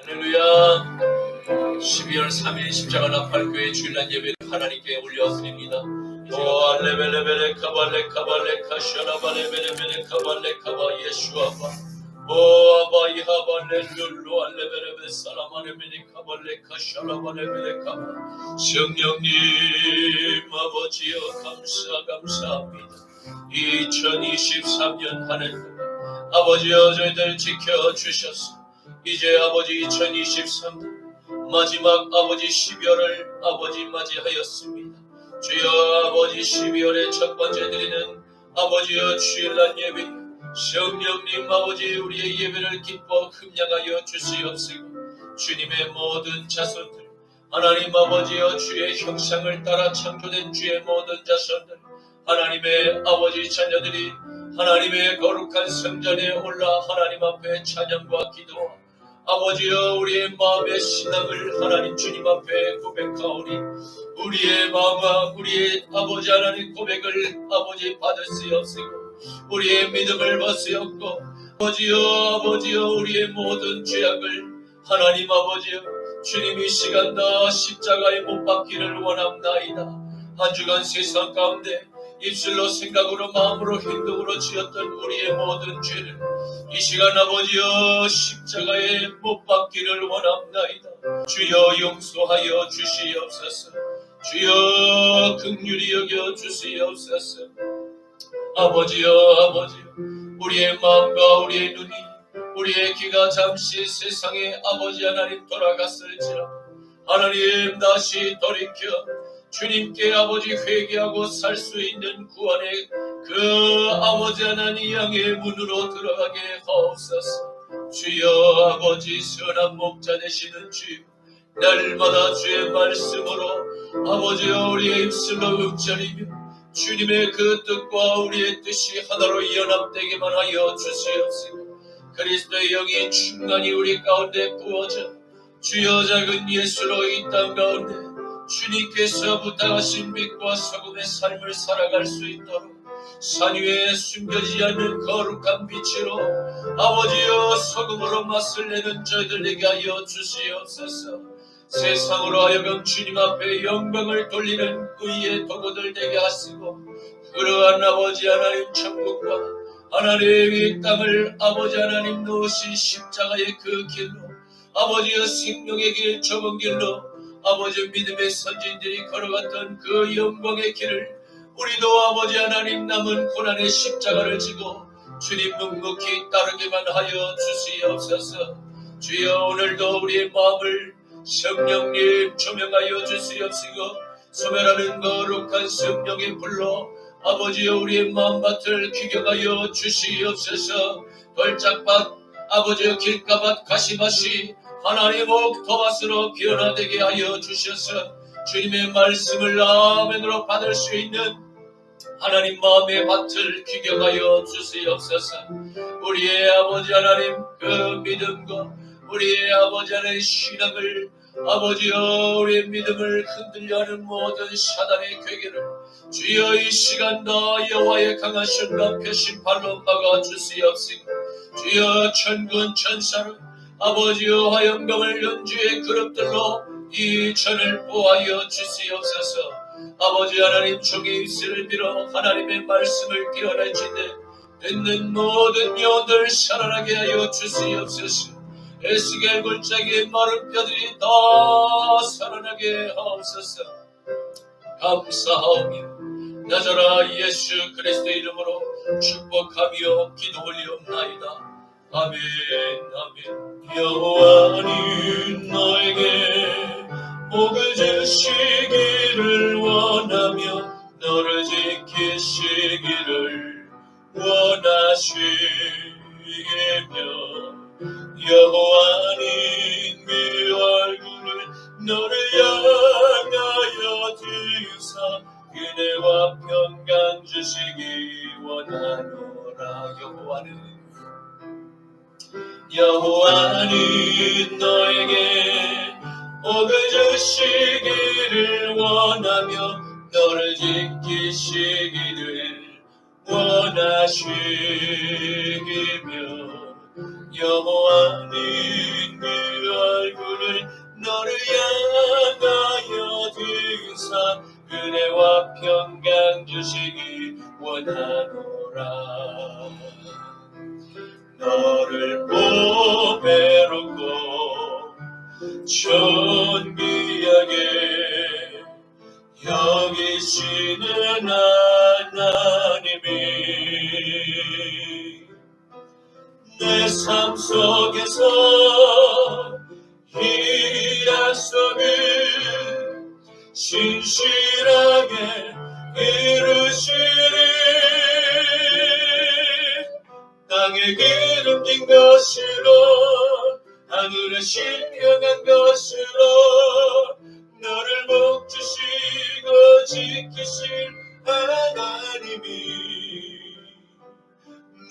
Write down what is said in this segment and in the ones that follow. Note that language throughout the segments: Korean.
할렐루야. 12월 3일 십자가 나팔교회 주일날 예배를 하나님께 올려드립니다. 오 알레벨레벨레 카발레 카발레 카샤라발레벨레벨레 카발레 카바 예수아바 오 아바 이하발레 룰루 알레벨레벨 사라마레벨레 카발레 카샤라발레벨레 카바 성령님 아버지여 감사합니다. 2023년 한 해 동안 아버지여 저희들 지켜주셨소. 이제 아버지 2023년 마지막 아버지 12월을 아버지 맞이하였습니다. 주여 아버지 12월의 첫 번째 드리는 아버지여 주일날 예배 성령님 아버지 우리의 예배를 기뻐 흠양하여 주시옵시고 주님의 모든 자손들 하나님 아버지여 주의 형상을 따라 창조된 주의 모든 자손들 하나님의 아버지 자녀들이 하나님의 거룩한 성전에 올라 하나님 앞에 찬양과 기도와 아버지여 우리의 마음의 신앙을 하나님 주님 앞에 고백하오니 우리의 마음과 우리의 아버지 하나님 고백을 아버지 받으시옵시고 우리의 믿음을 받으시옵고 아버지여 우리의 모든 죄악을 하나님 아버지여 주님이 시간 다 십자가에 못 박기를 원합나이다. 한 주간 세상 가운데 입술로 생각으로 마음으로 행동으로 지었던 우리의 모든 죄를 이 시간 아버지여 십자가에 못 박기를 원합나이다. 주여 용서하여 주시옵소서. 주여 긍휼히 여겨 주시옵소서. 아버지여 우리의 마음과 우리의 눈이 우리의 귀가 잠시 세상에 아버지 하나님 돌아갔을지라 하나님 다시 돌이켜 주님께 아버지 회개하고 살 수 있는 구원의 그 아버지 하나님 양의 문으로 들어가게 하옵소서. 주여 아버지 선한 목자 되시는 주여 날마다 주의 말씀으로 아버지여 우리의 입술로 읊조리며 주님의 그 뜻과 우리의 뜻이 하나로 연합되게만 하여 주시옵시고 그리스도의 영이 충만히 우리 가운데 부어져 주여 작은 예수로 이 땅 가운데 주님께서 부탁하신 빛과 소금의 삶을 살아갈 수 있도록 산 위에 숨겨지지 않는 거룩한 빛으로 아버지여 소금으로 맛을 내는 저희들에게 하여 주시옵소서. 세상으로 하여금 주님 앞에 영광을 돌리는 의의 도구들 되게 하시고 그러한 아버지 하나님 천국과 하나님 이 땅을 아버지 하나님 놓으신 십자가의 그 길로 아버지여 생명의 길 좁은 길로 아버지 믿음의 선진들이 걸어갔던 그 영광의 길을 우리도 아버지 하나님 남은 고난의 십자가를 지고 주님 묵묵히 따르기만 하여 주시옵소서. 주여 오늘도 우리의 마음을 성령님 조명하여 주시옵시고 소멸하는 거룩한 성령의 불로 아버지여 우리의 마음밭을 귀경하여 주시옵소서. 걸작밭 아버지여 길가밭 가시밭이 하나님 옥토밭으로 변화되게 하여 주셔서 주님의 말씀을 아멘으로 받을 수 있는 하나님 마음의 밭을 귀경하여 주시옵소서. 우리의 아버지 하나님 그 믿음과 우리의 아버지 하나님의 신앙을 아버지여 우리의 믿음을 흔들려 하는 모든 사단의 괴계를 주여 이 시간 다 여호와의 강하신 납표신 발로 막아 주시옵시고 주여 천군 천사를 아버지여 화염병을 연주의 그릇들로 이 전을 보하여 주시옵소서. 아버지 하나님 종의 입술을 빌어 하나님의 말씀을 깨어날지되 듣는 모든 영혼들 살아나게 하여 주시옵소서. 에스겔 골짜기의 마른 뼈들이 다 살아나게 하옵소서. 감사하오며 나자라 예수 그리스도의 이름으로 축복하며 기도 올리옵나이다. 아멘 아멘. 여호와는 너에게 복을 주시기를 원하며 너를 지키시기를 원하시며 여호와는 그 얼굴을 너를 향하여 드사 그대와 평강 주시기 원하노라. 여호와는 너에게 복을 주시기를 원하며 너를 지키시기를 원하시며 여호와는 그 얼굴을 너를 향하여 드사 은혜와 평강 주시기 원하노라. 너를 보배롭고 존귀하게 여기시는 하나님이 내 삶 속에서 이 약속을 신실하게 이루시리. 땅에 기름진 것으로 하늘에 신령한 것으로 너를 복주시고 지키실 하나님이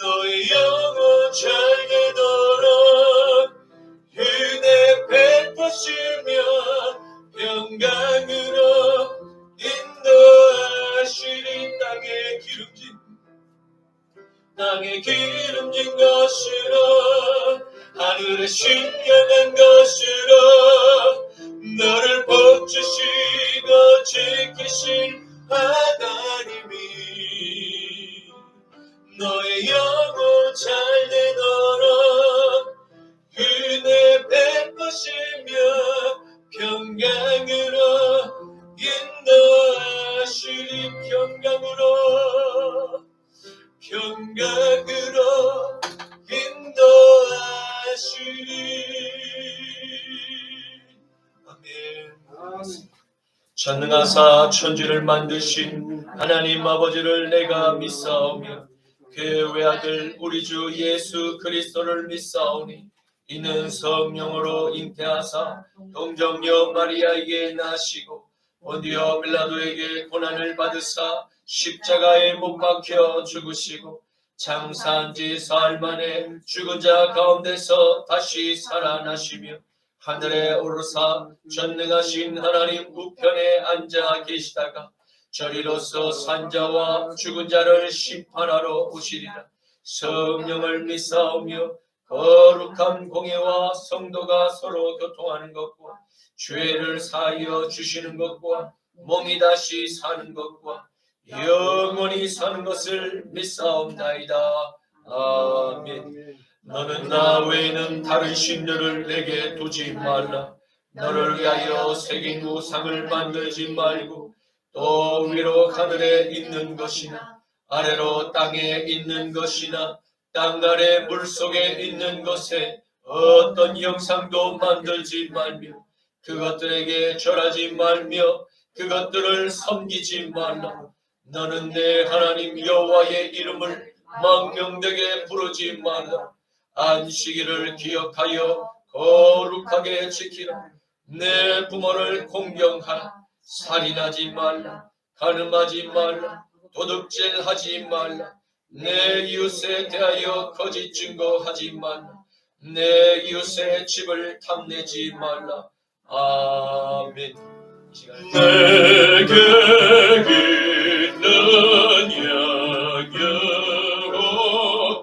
너의 영혼 잘되도록 은혜 베푸시며 평강으로 인도하시리. 땅에 기름진 것으로 하늘에 신령한 것으로 너를 복주시고 지키실 하나님이 너의 영혼 잘되도록 은혜 베푸시며 평강으로 인도하시리. 평강으로 인도하시리. 아멘. 전능하사 천지를 만드신 하나님 아버지를 내가 믿사오며 그 외아들 우리 주 예수 그리스도를 믿사오니 이는 성령으로 잉태하사 동정녀 마리아에게 나시고 본디오 빌라도에게 고난을 받으사 십자가에 못 박혀 죽으시고 장사한 지 사흘 만에 죽은 자 가운데서 다시 살아나시며 하늘에 오르사 전능하신 하나님 우편에 앉아 계시다가 저리로서 산자와 죽은 자를 심판하러 오시리라. 성령을 믿사오며 거룩한 공예와 성도가 서로 교통하는 것과 죄를 사하여 주시는 것과 몸이 다시 사는 것과 영원히 사는 것을 믿사옵나이다. 아멘. 너는 나 외에는 다른 신들을 내게 두지 말라. 너를 위하여 새긴 우상을 만들지 말고 또 위로 하늘에 있는 것이나 아래로 땅에 있는 것이나 땅 아래 물속에 있는 것에 어떤 형상도 만들지 말며 그것들에게 절하지 말며 그것들을 섬기지 말라. 너는 내 하나님 여호와의 이름을 망명되게 부르지 말라. 안식일을 기억하여 거룩하게 지키라. 내 부모를 공경하라. 살인하지 말라. 간음하지 말라. 도둑질하지 말라. 내 이웃에 대하여 거짓 증거하지 말라. 내 이웃의 집을 탐내지 말라. 아멘. 내게 있는 양여가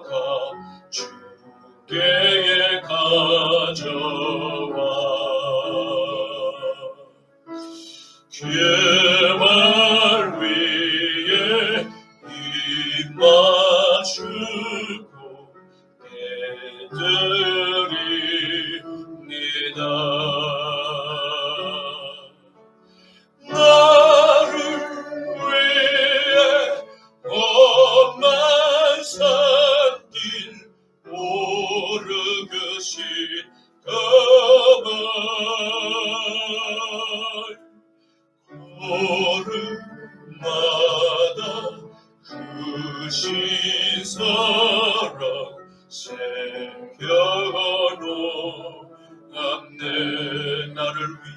주께 가져와 그 말 위에 입맞추고 깨드립니다. 나를 위해 엄만 산길 오르그신 가만 걸음마다 크신 사랑 새겨놓았네. 나를 위해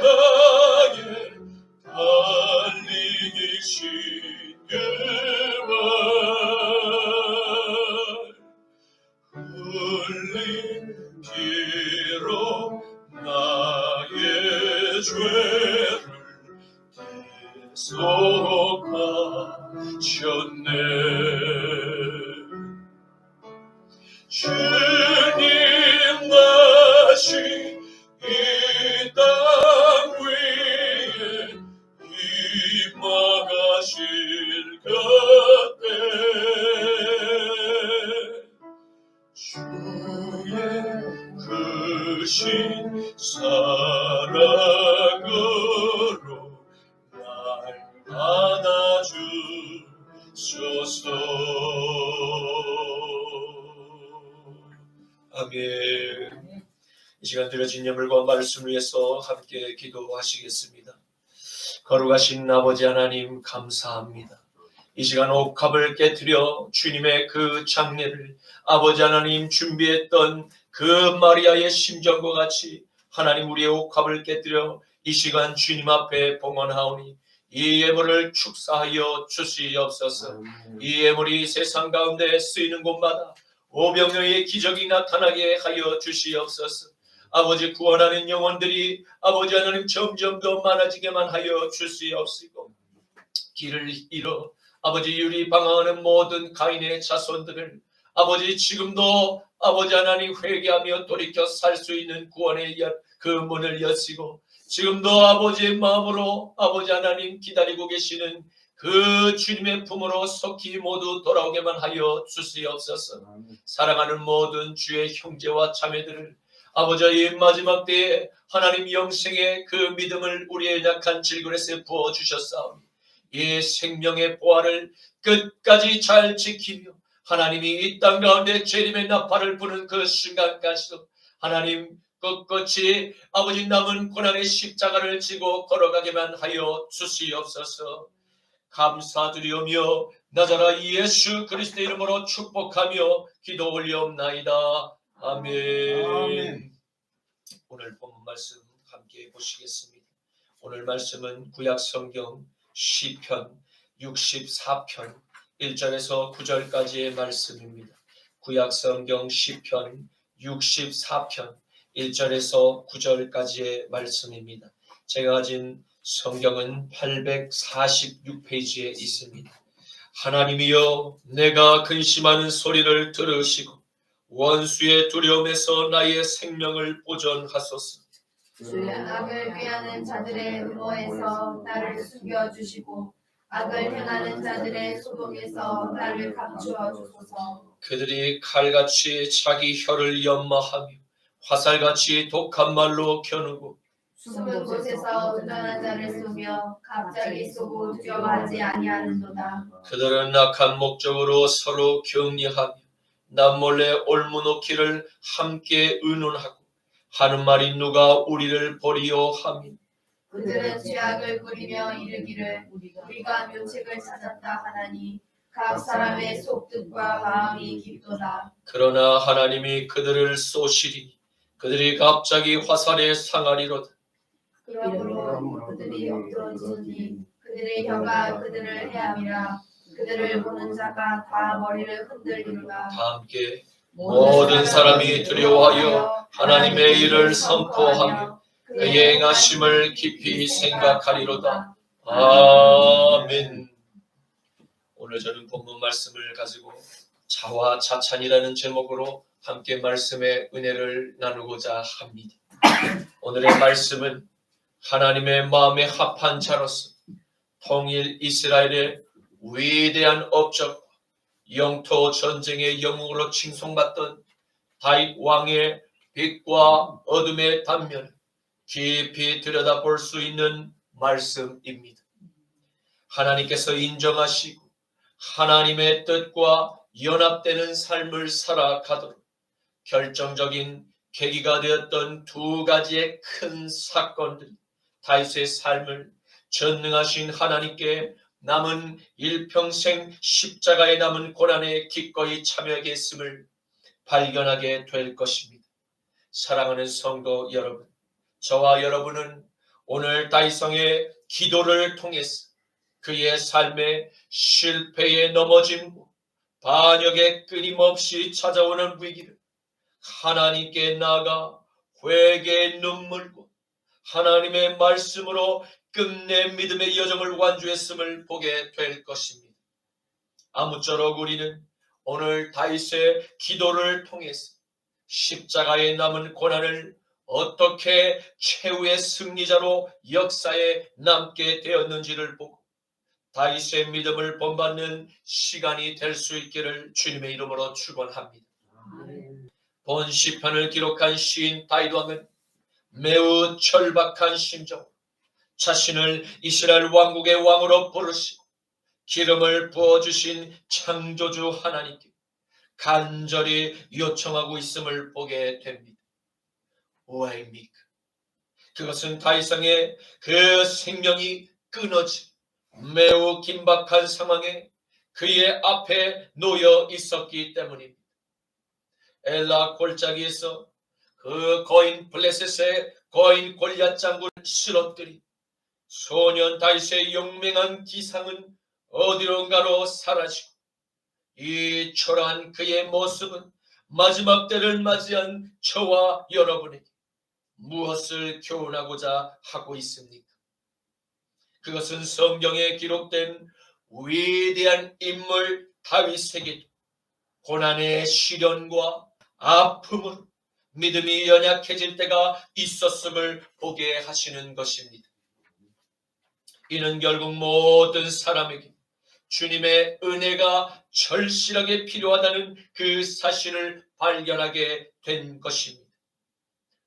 십자가에 달리신 그말 흘린 피로 나의 죄를 대속하셨네. 약속하셨네. 주님 다시 이 땅 위에 임하실 그때 주의 크신 사랑으로 날 안아주소서. 아멘. 이 시간 드려진 예물과 말씀을 위해서 함께 기도하시겠습니다. 거룩하신 아버지 하나님, 감사합니다. 이 시간 옥합을 깨뜨려 주님의 그 장례를 아버지 하나님 준비했던 그 마리아의 심정과 같이 하나님 우리의 옥합을 깨뜨려 이 시간 주님 앞에 봉헌하오니 이 예물을 축사하여 주시옵소서. 이 예물이 세상 가운데 쓰이는 곳마다 오병이어의 기적이 나타나게 하여 주시옵소서. 아버지, 구원하는 영혼들이 아버지 하나님 점점 더 많아지게만 하여 주시옵시고, 길을 잃어 아버지 유리 방황하는 모든 가인의 자손들을 아버지 지금도 아버지 하나님 회개하며 돌이켜 살 수 있는 구원의 그 문을 여시고, 지금도 아버지의 마음으로 아버지 하나님 기다리고 계시는 그 주님의 품으로 속히 모두 돌아오게만 하여 주시옵소서. 사랑하는 모든 주의 형제와 자매들을 아버지의 마지막 때에 하나님 영생의 그 믿음을 우리의 약한 질그릇에 부어주셨사오니 이 생명의 보화를 끝까지 잘 지키며 하나님이 이 땅 가운데 재림의 나팔을 부는 그 순간까지도 하나님 끝끝이 아버지 남은 고난의 십자가를 지고 걸어가게만 하여 주시옵소서. 감사드리오며 나자라 예수 그리스도의 이름으로 축복하며 기도 올리옵나이다. 아멘. 오늘 본문 말씀 함께 보시겠습니다. 오늘 말씀은 구약 성경 시편 64편 1절에서 9절까지의 말씀입니다. 구약 성경 시편 64편 1절에서 9절까지의 말씀입니다. 제가 가진 성경은 846페이지에 있습니다. 하나님이여, 내가 근심하는 소리를 들으시고 원수의 두려움에서 나의 생명을 보존하소서. 주의 악을 꾀하는 자들의 음모에서 나를 숨겨주시고 악을 행하는 자들의 소동에서 나를 감추어 주소서. 그들이 칼같이 자기 혀를 연마하며 화살같이 독한 말로 겨누고 숨은 곳에서 운전한 자를 쏘며 갑자기 쏘고 두려워하지 아니하는도다. 그들은 악한 목적으로 서로 격리하며 남몰래 올무놓기를 함께 의논하고 하는 말이 누가 우리를 버리요 하며 그들은 죄악을 꾸리며 이르기를 우리가 묘책을 찾았다 하나니 각 사람의 속뜻과 마음이 깊도다. 그러나 하나님이 그들을 쏘시리니 그들이 갑자기 화살에 상하리로다. 그러므로 그들이 엎드러지니 그들의 혀가 그들을 해함이라. 그들을 보는 자가 다 머리를 흔들리로다. 다 함께 모든 사람이 두려워하여 하나님의 일을 선포하며 그의 행하심을 깊이 생각하리로다. 아멘. 오늘 저는 본문 말씀을 가지고 자화자찬이라는 제목으로 함께 말씀의 은혜를 나누고자 합니다. 오늘의 말씀은 하나님의 마음에 합한 자로서 통일 이스라엘의 위대한 업적과 영토 전쟁의 영웅으로 칭송받던 다윗 왕의 빛과 어둠의 단면을 깊이 들여다볼 수 있는 말씀입니다. 하나님께서 인정하시고 하나님의 뜻과 연합되는 삶을 살아가도록 결정적인 계기가 되었던 두 가지의 큰 사건들이 다윗의 삶을 전능하신 하나님께 남은 일평생 십자가에 남은 고난에 기꺼이 참여하게 했음을 발견하게 될 것입니다. 사랑하는 성도 여러분, 저와 여러분은 오늘 다윗왕의 기도를 통해서 그의 삶의 실패에 넘어짐과 반역에 끊임없이 찾아오는 위기를 하나님께 나아가 회개의 눈물과 하나님의 말씀으로 끝내 믿음의 여정을 완주했음을 보게 될 것입니다. 아무쪼록 우리는 오늘 다윗의 기도를 통해서 십자가에 남은 고난을 어떻게 최후의 승리자로 역사에 남게 되었는지를 보고 다윗의 믿음을 본받는 시간이 될 수 있기를 주님의 이름으로 축원합니다. 본 시편을 기록한 시인 다윗 왕은 매우 절박한 심정, 자신을 이스라엘 왕국의 왕으로 부르시고 기름을 부어주신 창조주 하나님께 간절히 요청하고 있음을 보게 됩니다. 왜입니까? 그것은 다윗왕의 그 생명이 끊어진 매우 긴박한 상황에 그의 앞에 놓여 있었기 때문입니다. 엘라 골짜기에서 그 거인 블레셋의 거인 골리앗 장군을 쓰러뜨린 소년 다윗의 용맹한 기상은 어디론가로 사라지고 이 초라한 그의 모습은 마지막 때를 맞이한 저와 여러분에게 무엇을 교훈하고자 하고 있습니까? 그것은 성경에 기록된 위대한 인물 다윗에게 고난의 시련과 아픔으로 믿음이 연약해질 때가 있었음을 보게 하시는 것입니다. 이는 결국 모든 사람에게 주님의 은혜가 절실하게 필요하다는 그 사실을 발견하게 된 것입니다.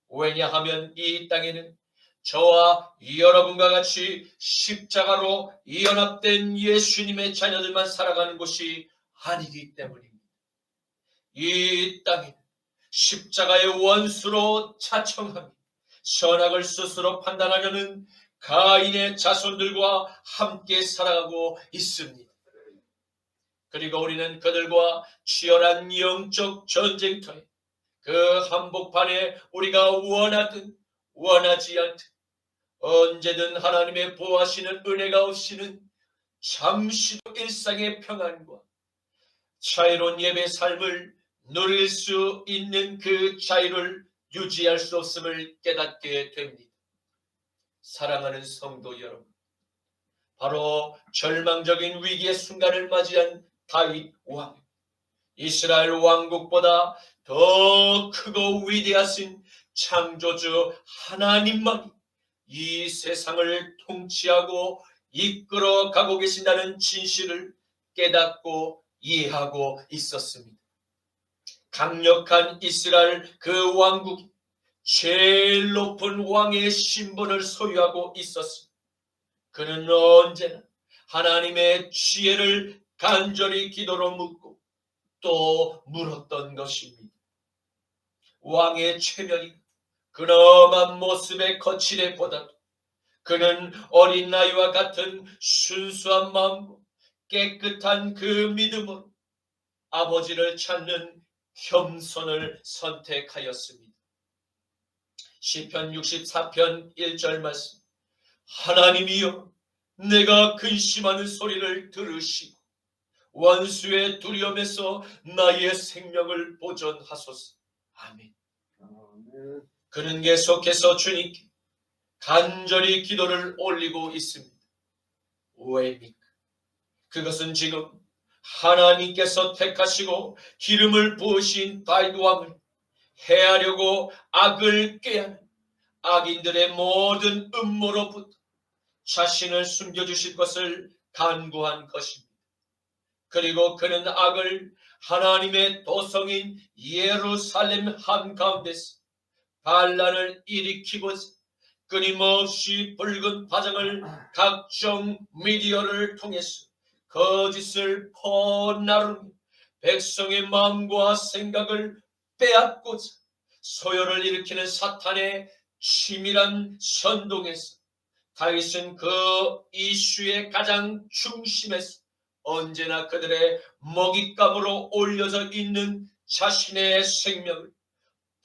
왜냐하면 이 땅에는 저와 여러분과 같이 십자가로 연합된 예수님의 자녀들만 살아가는 곳이 아니기 때문입니다. 이 땅에 십자가의 원수로 자청하며 선악을 스스로 판단하려는 가인의 자손들과 함께 살아가고 있습니다. 그리고 우리는 그들과 치열한 영적 전쟁터에 그 한복판에 우리가 원하든 원하지 않든 언제든 하나님의 보호하시는 은혜가 없이는 잠시도 일상의 평안과 자유로운 예배 삶을 누릴 수 있는 그 자유를 유지할 수 없음을 깨닫게 됩니다. 사랑하는 성도 여러분, 바로 절망적인 위기의 순간을 맞이한 다윗 왕, 이스라엘 왕국보다 더 크고 위대하신 창조주 하나님만이 이 세상을 통치하고 이끌어 가고 계신다는 진실을 깨닫고 이해하고 있었습니다. 강력한 이스라엘 그 왕국이 제일 높은 왕의 신분을 소유하고 있었습니다. 그는 언제나 하나님의 지혜를 간절히 기도로 묻고 또 물었던 것입니다. 왕의 체면이 근엄한 모습의 거칠에 보다도 그는 어린 나이와 같은 순수한 마음과 깨끗한 그 믿음으로 아버지를 찾는 겸손을 선택하였습니다. 시편 64편 1절 말씀, 하나님이여 내가 근심하는 소리를 들으시고 원수의 두려움에서 나의 생명을 보존하소서. 아멘. 그는 계속해서 주님께 간절히 기도를 올리고 있습니다. 왜입니까? 그것은 지금 하나님께서 택하시고 기름을 부으신 다윗 왕을 해하려고 악을 꾀하는 악인들의 모든 음모로부터 자신을 숨겨주실 것을 간구한 것입니다. 그리고 그는 악을 하나님의 도성인 예루살렘 한가운데서 반란을 일으키고자 끊임없이 붉은 파장을 각종 미디어를 통해서 거짓을 퍼나르며 백성의 마음과 생각을 빼앗고자 소요를 일으키는 사탄의 치밀한 선동에서 다윗은 그 이슈의 가장 중심에서 언제나 그들의 먹잇감으로 올려져 있는 자신의 생명을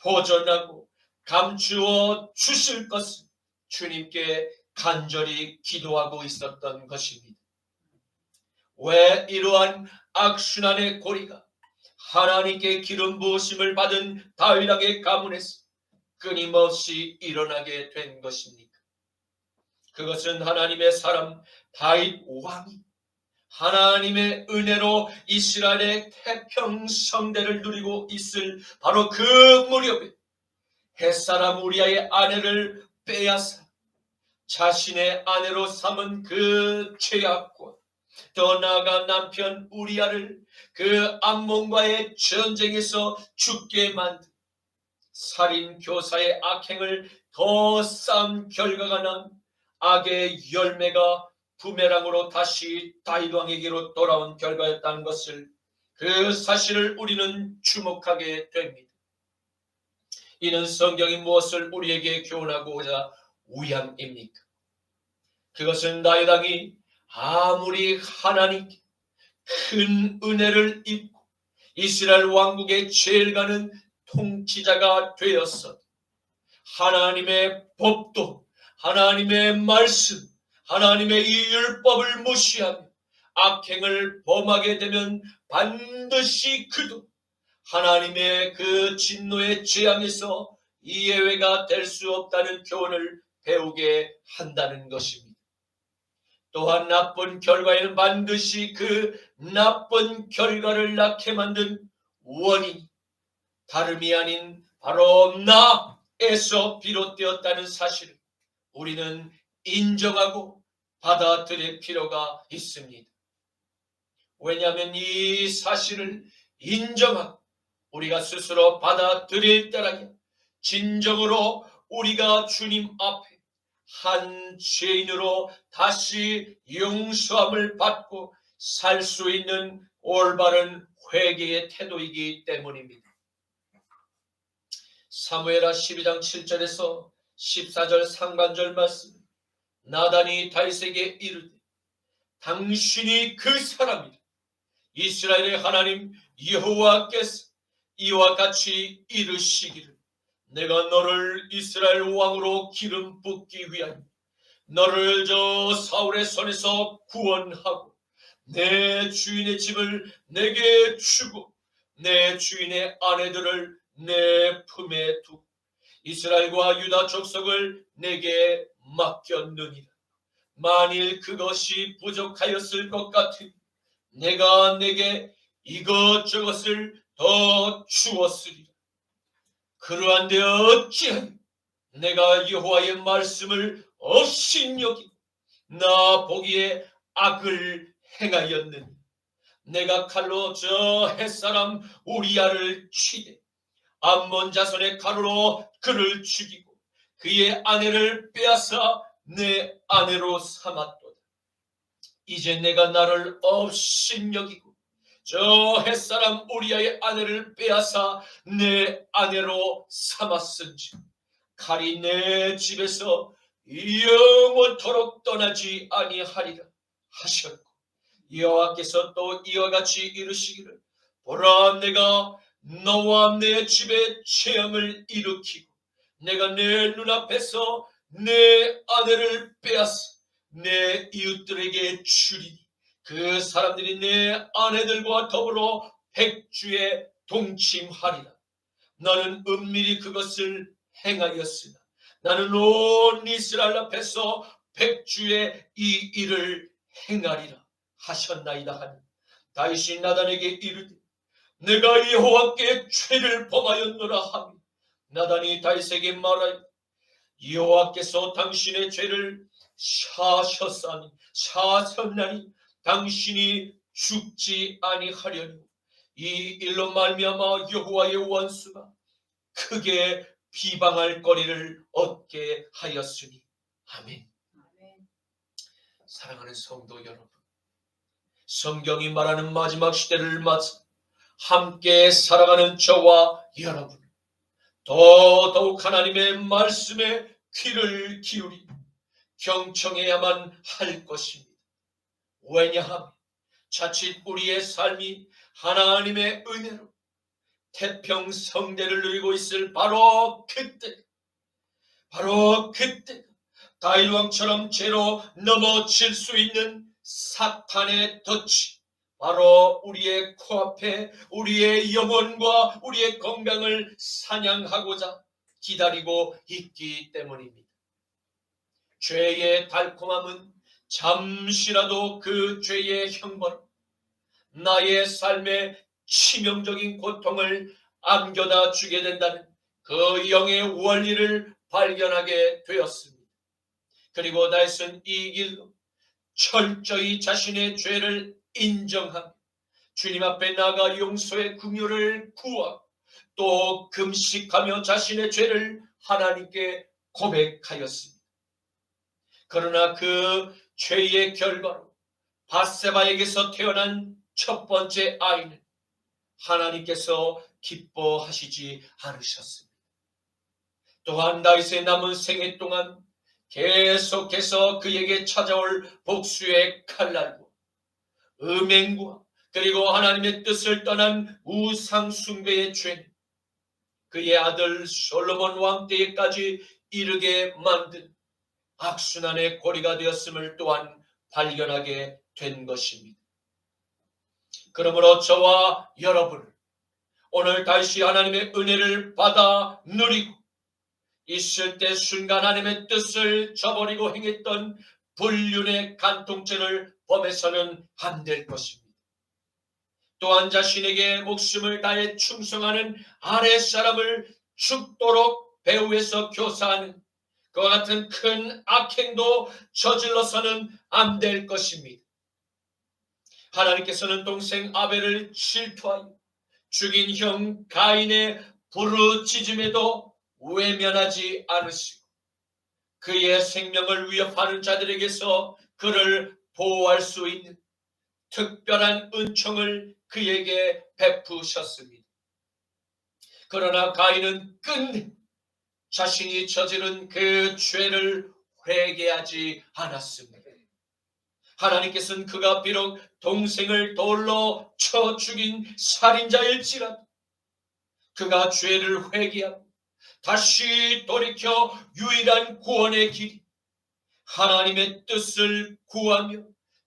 보존하고 감추어 주실 것을 주님께 간절히 기도하고 있었던 것입니다. 왜 이러한 악순환의 고리가 하나님께 기름 부으심을 받은 다윗왕의 가문에서 끊임없이 일어나게 된 것입니까? 그것은 하나님의 사람 다윗 왕이 하나님의 은혜로 이스라엘의 태평성대를 누리고 있을 바로 그 무렵에 햇사람 우리아의 아내를 빼앗아 자신의 아내로 삼은 그 죄악과 더 나아가 남편 우리아를 그 암몬과의 전쟁에서 죽게 만든 살인 교사의 악행을 더 쌓은 결과가 난 악의 열매가 부메랑으로 다시 다윗 왕에게로 돌아온 결과였다는 것을, 그 사실을 우리는 주목하게 됩니다. 이는 성경이 무엇을 우리에게 교훈하고자 우양입니까? 그것은 다윗 왕이 아무리 하나님께 큰 은혜를 입고 이스라엘 왕국의 제일 가는 통치자가 되었어 하나님의 법도, 하나님의 말씀, 하나님의 이 율법을 무시하며 악행을 범하게 되면 반드시 그도 하나님의 그 진노의 재앙에서 예외가 될 수 없다는 교훈을 배우게 한다는 것입니다. 또한 나쁜 결과에는 반드시 그 나쁜 결과를 낳게 만든 원인이 다름이 아닌 바로 나에서 비롯되었다는 사실을 우리는 인정하고 받아들일 필요가 있습니다. 왜냐하면 이 사실을 인정하고 우리가 스스로 받아들일 때라면 진정으로 우리가 주님 앞에 한 죄인으로 다시 용서함을 받고 살 수 있는 올바른 회개의 태도이기 때문입니다. 사무엘하 12장 7절에서 14절 상반절 말씀, 나단이 다윗에게 이르되 당신이 그 사람이라. 이스라엘의 하나님 여호와께서 이와 같이 이르시기를 내가 너를 이스라엘 왕으로 기름 붓기 위하여 너를 저 사울의 손에서 구원하고 내 주인의 집을 내게 주고 내 주인의 아내들을 내 품에 두고 이스라엘과 유다 족속을 내게 맡겼느니라. 만일 그것이 부족하였을 것 같으니 내가 내게 이것저것을 더 주었으리라. 그러한데 어찌하여 내가 여호와의 말씀을 업신여기고 나 보기에 악을 행하였느냐. 내가 칼로 저 햇사람 우리아를 치되 암몬 자손의 가루로 그를 죽이고 그의 아내를 빼앗아 내 아내로 삼았도다. 이제 내가 나를 업신여기고 저 햇사람 우리아의 아내를 빼앗아 내 아내로 삼았은지 칼이 내 집에서 영원토록 떠나지 아니하리라 하셨고, 여호와께서 또 이와 같이 이르시기를 보라 내가 너와 내 집에 재앙을 일으키고 내가 내 눈앞에서 내 아내를 빼앗아 내 이웃들에게 주리니 그 사람들이 내 아내들과 더불어 백주에 동침하리라. 너는 은밀히 그것을 행하였으나 나는 온 이스라엘 앞에서 백주에 이 일을 행하리라 하셨나이다 하니 다윗이 나단에게 이르되 내가 여호와께 죄를 범하였노라 하며 나단이 다윗에게 말하여 여호와께서 당신의 죄를 사셨나니 당신이 죽지 아니하려니 이 일로 말미암아 여호와의 원수가 크게 비방할 거리를 얻게 하였으니. 아멘. 사랑하는 성도 여러분, 성경이 말하는 마지막 시대를 맞아 함께 살아가는 저와 여러분, 더더욱 하나님의 말씀에 귀를 기울이 경청해야만 할 것입니다. 왜냐하면 자칫 우리의 삶이 하나님의 은혜로 태평성대를 누리고 있을 바로 그때 다윗 왕처럼 죄로 넘어질 수 있는 사탄의 덫이 바로 우리의 코앞에 우리의 영혼과 우리의 건강을 사냥하고자 기다리고 있기 때문입니다. 죄의 달콤함은 잠시라도 그 죄의 형벌, 나의 삶의 치명적인 고통을 안겨다 주게 된다는 그 영의 원리를 발견하게 되었습니다. 그리고 다윗은 이 길로 철저히 자신의 죄를 인정하며 주님 앞에 나가 용서의 긍휼을 구하고 또 금식하며 자신의 죄를 하나님께 고백하였습니다. 그러나 그 죄의 결과로 밧세바에게서 태어난 첫 번째 아이는 하나님께서 기뻐하시지 않으셨습니다. 또한 다윗의 남은 생애 동안 계속해서 그에게 찾아올 복수의 칼날과 음행과 그리고 하나님의 뜻을 떠난 우상 숭배의 죄는 그의 아들 솔로몬 왕 때에까지 이르게 만든 악순환의 고리가 되었음을 또한 발견하게 된 것입니다. 그러므로 저와 여러분은 오늘 다시 하나님의 은혜를 받아 누리고 있을 때 순간 하나님의 뜻을 저버리고 행했던 불륜의 간통죄를 범해서는 안 될 것입니다. 또한 자신에게 목숨을 다해 충성하는 아랫사람을 죽도록 배후에서 교사하는 그와 같은 큰 악행도 저질러서는 안 될 것입니다. 하나님께서는 동생 아벨을 질투하여 죽인 형 가인의 부르짖음에도 외면하지 않으시고 그의 생명을 위협하는 자들에게서 그를 보호할 수 있는 특별한 은총을 그에게 베푸셨습니다. 그러나 가인은 끝내 자신이 저지른 그 죄를 회개하지 않았습니다. 하나님께서는 그가 비록 동생을 돌로 쳐 죽인 살인자일지라도 그가 죄를 회개하고 다시 돌이켜 유일한 구원의 길 하나님의 뜻을 구하며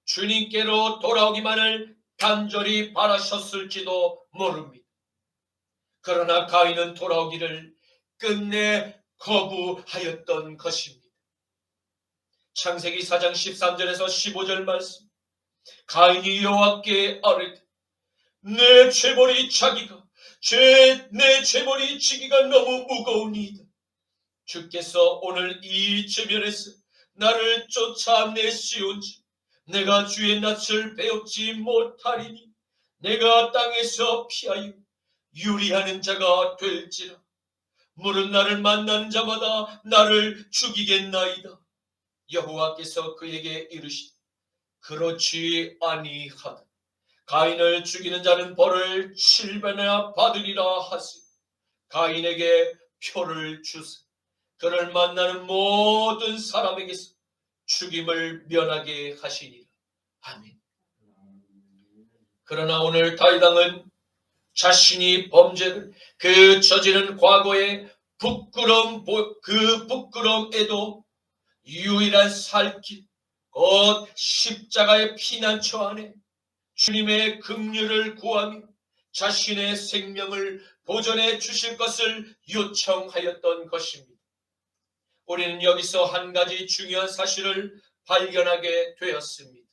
주님께로 돌아오기만을 간절히 바라셨을지도 모릅니다. 그러나 가인은 돌아오기를 끝내 거부하였던 것입니다. 창세기 4장 13절에서 15절 말씀, 가인이 여호와께 아뢰되 내 죄벌이 지기가 너무 무거우니이다. 주께서 오늘 이 지면에서 나를 쫓아내시온지 내가 주의 낯을 배우지 못하리니 내가 땅에서 피하여 유리하는 자가 될지라. 물은 나를 만나는 자마다 나를 죽이겠나이다. 여호와께서 그에게 이르시되 그렇지 아니하다. 가인을 죽이는 자는 벌을 7배나 받으리라 하시 가인에게 표를 주사 그를 만나는 모든 사람에게서 죽임을 면하게 하시니라. 아멘. 그러나 오늘 다윗 왕은 자신이 범죄를 그 저지른 과거의 부끄러움에도 유일한 살길 곧 십자가의 피난처 안에 주님의 긍휼을 구하며 자신의 생명을 보존해 주실 것을 요청하였던 것입니다. 우리는 여기서 한 가지 중요한 사실을 발견하게 되었습니다.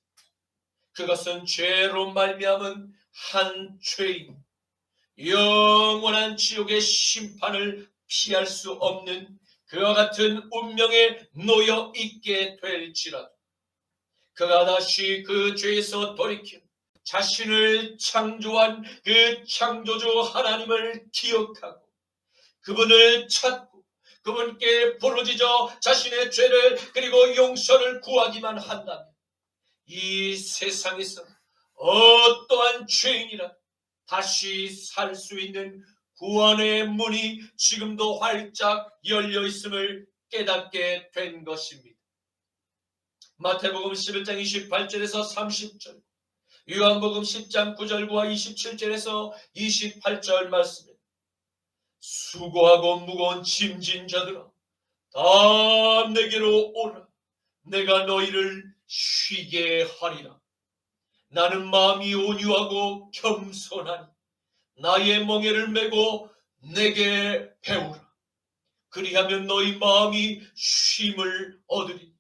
그것은 죄로 말미암은 한 죄인, 영원한 지옥의 심판을 피할 수 없는 그와 같은 운명에 놓여 있게 될지라도 그가 다시 그 죄에서 돌이켜 자신을 창조한 그 창조주 하나님을 기억하고 그분을 찾고 그분께 부르짖어 자신의 죄를 그리고 용서를 구하기만 한다면 이 세상에서 어떠한 죄인이라 다시 살 수 있는 구원의 문이 지금도 활짝 열려 있음을 깨닫게 된 것입니다. 마태복음 11장 28절에서 30절, 요한복음 10장 9절과 27절에서 28절 말씀에 수고하고 무거운 짐진 자들아 다 내게로 오라. 내가 너희를 쉬게 하리라. 나는 마음이 온유하고 겸손하니 나의 멍에를 메고 내게 배우라. 그리하면 너희 마음이 쉼을 얻으리.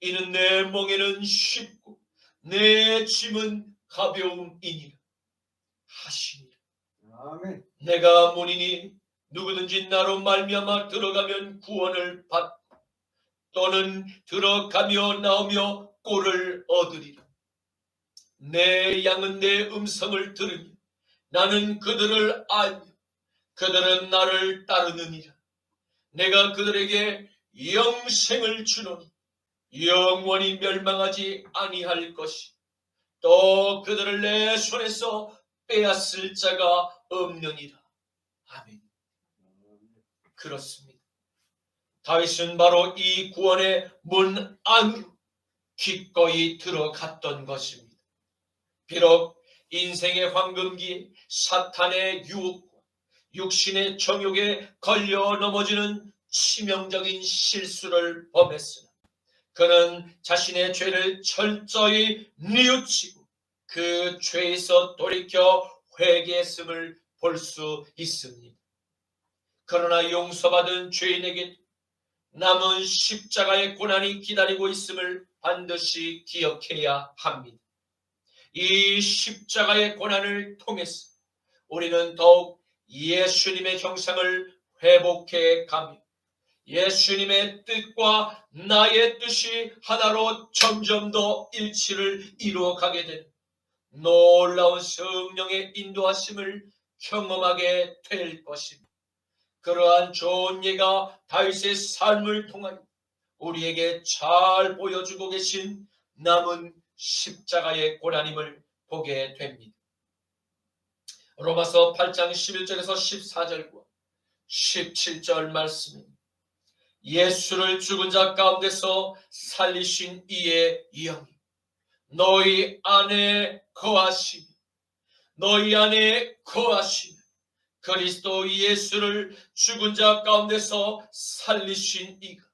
이는 내 멍에는 쉽고 내 짐은 가벼움이니라 하시니라. 아멘. 내가 문이니 누구든지 나로 말미암아 들어가면 구원을 받고 또는 들어가며 나오며 꼴을 얻으리라. 내 양은 내 음성을 들으며 나는 그들을 알며 그들은 나를 따르느니라. 내가 그들에게 영생을 주노니 영원히 멸망하지 아니할 것이 또 그들을 내 손에서 빼앗을 자가 없느니라. 아멘. 그렇습니다. 다윗은 바로 이 구원의 문 안으로 기꺼이 들어갔던 것입니다. 비록 인생의 황금기에 사탄의 유혹과 육신의 정욕에 걸려 넘어지는 치명적인 실수를 범했으나 그는 자신의 죄를 철저히 뉘우치고 그 죄에서 돌이켜 회개했음을 볼 수 있습니다. 그러나 용서받은 죄인에게 남은 십자가의 고난이 기다리고 있음을 반드시 기억해야 합니다. 이 십자가의 고난을 통해서 우리는 더욱 예수님의 형상을 회복해 가며 예수님의 뜻과 나의 뜻이 하나로 점점 더 일치를 이루어가게 되는 놀라운 성령의 인도하심을 경험하게 될 것입니다. 그러한 좋은 예가 다윗의 삶을 통하여 우리에게 잘 보여주고 계신 남은 십자가의 고난임을 보게 됩니다. 로마서 8장 11절에서 14절과 17절 말씀입니다. 예수를 죽은 자 가운데서 살리신 이의 영이 너희 안에 거하시니 그리스도 예수를 죽은 자 가운데서 살리신 이가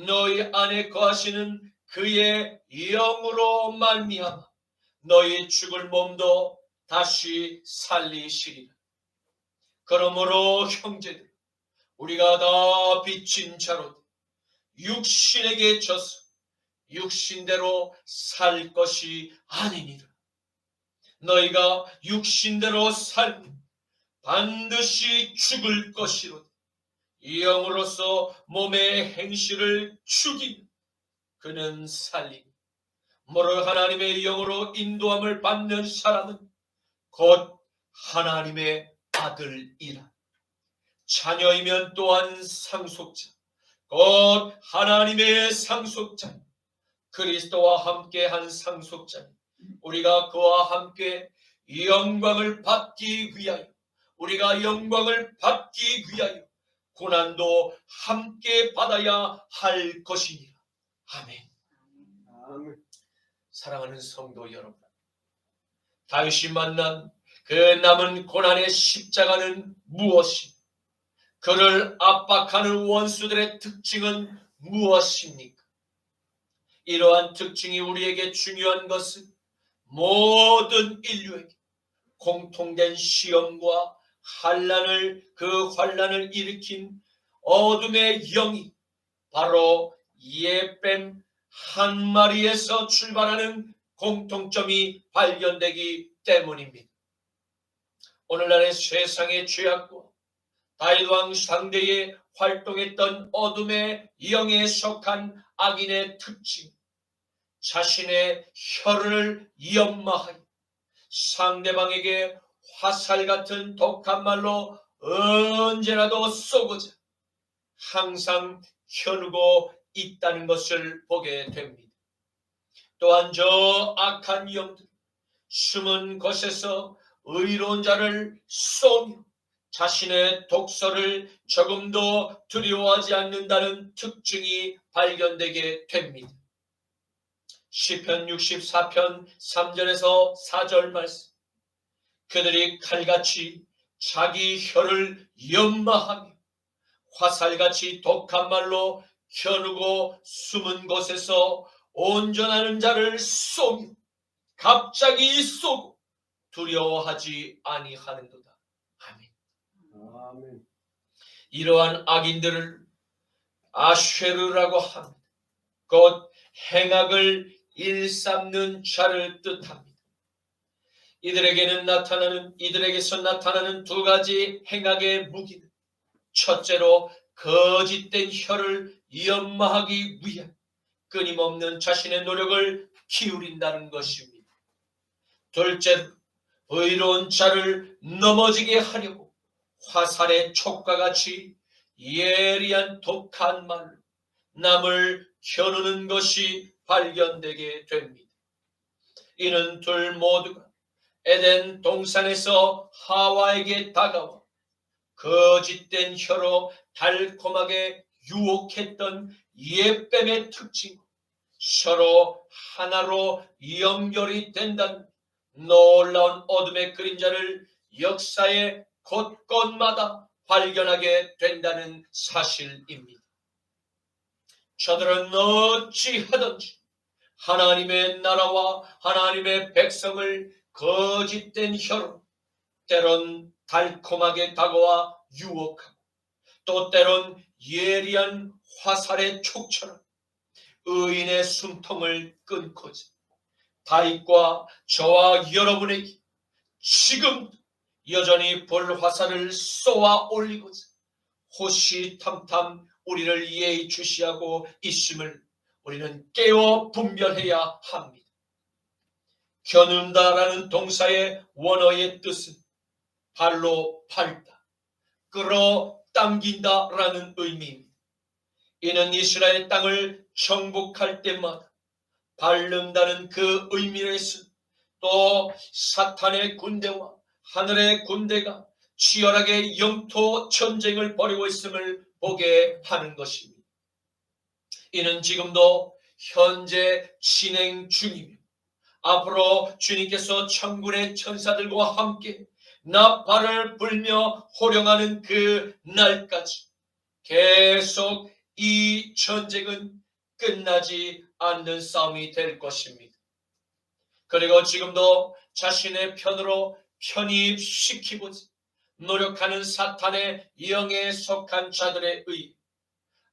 너희 안에 거하시는 그의 영으로 말미암아 너희 죽을 몸도 다시 살리시리라. 그러므로 형제들, 우리가 다 빚진 자로 육신에게 져서 육신대로 살 것이 아니니라. 너희가 육신대로 살면 반드시 죽을 것이로다. 영으로서 몸의 행실을 죽이며 그는 살리니 모로 하나님의 영으로 인도함을 받는 사람은 곧 하나님의 아들이라. 자녀이면 또한 상속자, 곧 하나님의 상속자, 그리스도와 함께 한 상속자, 우리가 그와 함께 영광을 받기 위하여 고난도 함께 받아야 할 것이니라. 아멘. 아멘. 사랑하는 성도 여러분, 다윗이 만난 그 남은 고난의 십자가는 무엇입니까? 그를 압박하는 원수들의 특징은 무엇입니까? 이러한 특징이 우리에게 중요한 것은 모든 인류에게 공통된 시험과 환난을 일으킨 어둠의 영이 바로 예뱀 한 마리에서 출발하는 공통점이 발견되기 때문입니다. 오늘날의 세상의 죄악과 다윗 왕 상대에 활동했던 어둠의 영에 속한 악인의 특징, 자신의 혀를 연마하여 상대방에게 화살 같은 독한 말로 언제라도 쏘고자 항상 겨누고 있다는 것을 보게 됩니다. 또한 저 악한 영들, 숨은 곳에서 의로운 자를 쏘며 자신의 독서를 조금도 두려워하지 않는다는 특징이 발견되게 됩니다. 시편 64편 3절에서 4절 말씀, 그들이 칼같이 자기 혀를 연마하며 화살같이 독한 말로 겨누고 숨은 곳에서 온전하는 자를 쏘며 갑자기 쏘고 두려워하지 아니하는도다. 아멘. 아멘. 이러한 악인들을 아쉐르라고 합니다. 곧 행악을 일삼는 자를 뜻합니다. 이들에게서 나타나는 두 가지 행악의 무기는 첫째로 거짓된 혀를 연마하기 위한 끊임없는 자신의 노력을 기울인다는 것입니다. 둘째로 의로운 자를 넘어지게 하려고 화살의 촉과 같이 예리한 독한 말로 남을 겨누는 것이 발견되게 됩니다. 이는 둘 모두가 에덴 동산에서 하와에게 다가와 거짓된 혀로 달콤하게 유혹했던 옛뱀의 특징, 서로 하나로 연결이 된다는 놀라운 어둠의 그림자를 역사의 곳곳마다 발견하게 된다는 사실입니다. 저들은 어찌하든지 하나님의 나라와 하나님의 백성을 거짓된 혀로 때론 달콤하게 다가와 유혹하고 또 때론 예리한 화살의 촉처럼 의인의 숨통을 끊고자 다윗과 저와 여러분에게 지금 여전히 불화살을 쏘아 올리고자 호시탐탐 우리를 예의주시하고 있음을 우리는 깨어 분별해야 합니다. 겨눈다라는 동사의 원어의 뜻은 발로 밟다, 끌어당긴다라는 의미입니다. 이는 이스라엘 땅을 정복할 때마다 밟는다는 그 의미에서 또 사탄의 군대와 하늘의 군대가 치열하게 영토 전쟁을 벌이고 있음을 보게 하는 것입니다. 이는 지금도 현재 진행 중이며 앞으로 주님께서 천군의 천사들과 함께 나팔을 불며 호령하는 그 날까지 계속 이 전쟁은 끝나지 않는 싸움이 될 것입니다. 그리고 지금도 자신의 편으로 편입시키고자 노력하는 사탄의 영에 속한 자들에 의해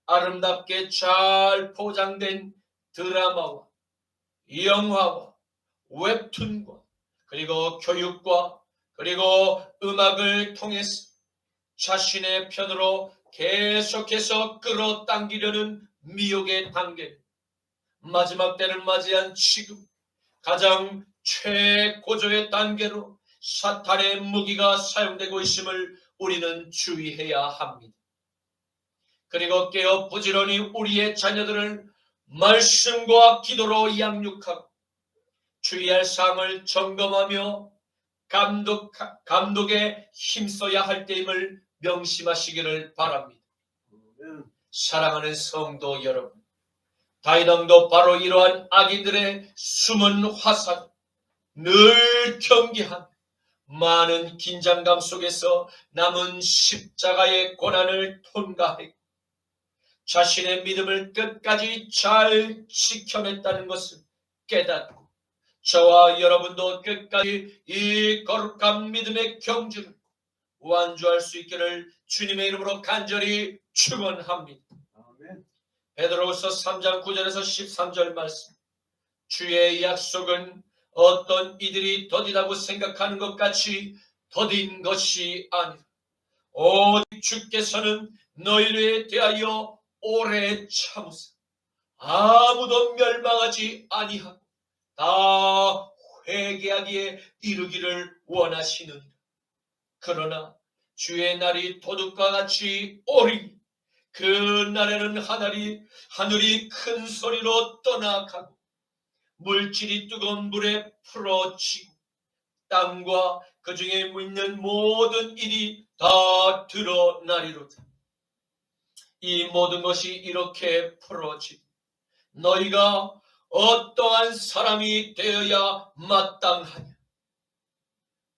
아름답게 잘 포장된 드라마와 영화와 웹툰과 그리고 교육과 그리고 음악을 통해서 자신의 편으로 계속해서 끌어당기려는 미혹의 단계, 마지막 때를 맞이한 지금 가장 최고조의 단계로 사탄의 무기가 사용되고 있음을 우리는 주의해야 합니다. 그리고 깨어 부지런히 우리의 자녀들을 말씀과 기도로 양육하고 주의할 사항을 점검하며 감독에 힘써야 할 때임을 명심하시기를 바랍니다. 사랑하는 성도 여러분, 다윗 왕도 바로 이러한 악인들의 숨은 화살, 늘 경계한 많은 긴장감 속에서 남은 십자가의 고난을 통과했고 자신의 믿음을 끝까지 잘 지켜냈다는 것을 깨닫고 저와 여러분도 끝까지 이 거룩한 믿음의 경주를 완주할 수 있기를 주님의 이름으로 간절히 축원합니다. 아멘. 베드로후서 3장 9절에서 13절 말씀, 주의 약속은 어떤 이들이 더디다고 생각하는 것 같이 더딘 것이 아니라 오직 주께서는 너희를 대하여 오래 참으사 아무도 멸망하지 아니하고 다 회개하기에 이르기를 원하시느니라. 그러나 주의 날이 도둑과 같이 오리니 그 날에는 하늘이 큰 소리로 떠나가고 물질이 뜨거운 물에 풀어지고 땅과 그 중에 있는 모든 일이 다 드러나리로다. 이 모든 것이 이렇게 풀어지고 너희가 어떠한 사람이 되어야 마땅하냐?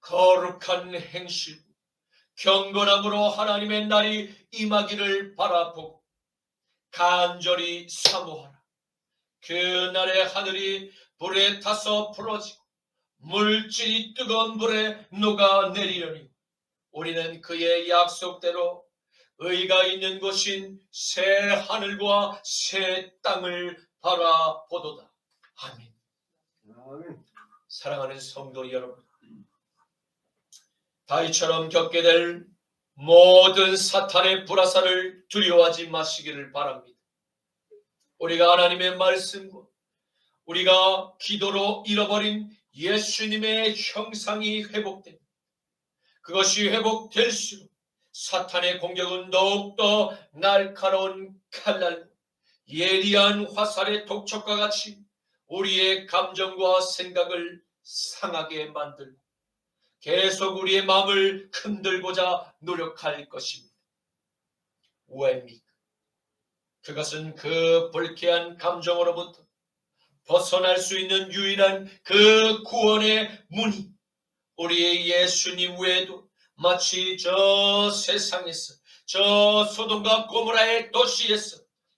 거룩한 행실, 경건함으로 하나님의 날이 임하기를 바라보고 간절히 사모하라. 그 날에 하늘이 불에 타서 풀어지고 물질이 뜨거운 물에 녹아내리려니 우리는 그의 약속대로 의가 있는 곳인 새 하늘과 새 땅을 바라보도다. 아멘. 아멘. 사랑하는 성도 여러분, 다윗처럼 겪게 될 모든 사탄의 불화살을 두려워하지 마시기를 바랍니다. 우리가 하나님의 말씀과 우리가 기도로 잃어버린 예수님의 형상이 회복됩니다. 그것이 회복될수록 사탄의 공격은 더욱더 날카로운 칼날로 예리한 화살의 독촉과 같이 우리의 감정과 생각을 상하게 만들고 계속 우리의 마음을 흔들고자 노력할 것입니다. 왜입니까? 그것은 그 불쾌한 감정으로부터 벗어날 수 있는 유일한 그 구원의 문이 우리의 예수님 외에도 마치 저 세상에서 저 소돔과 고모라의 도시에서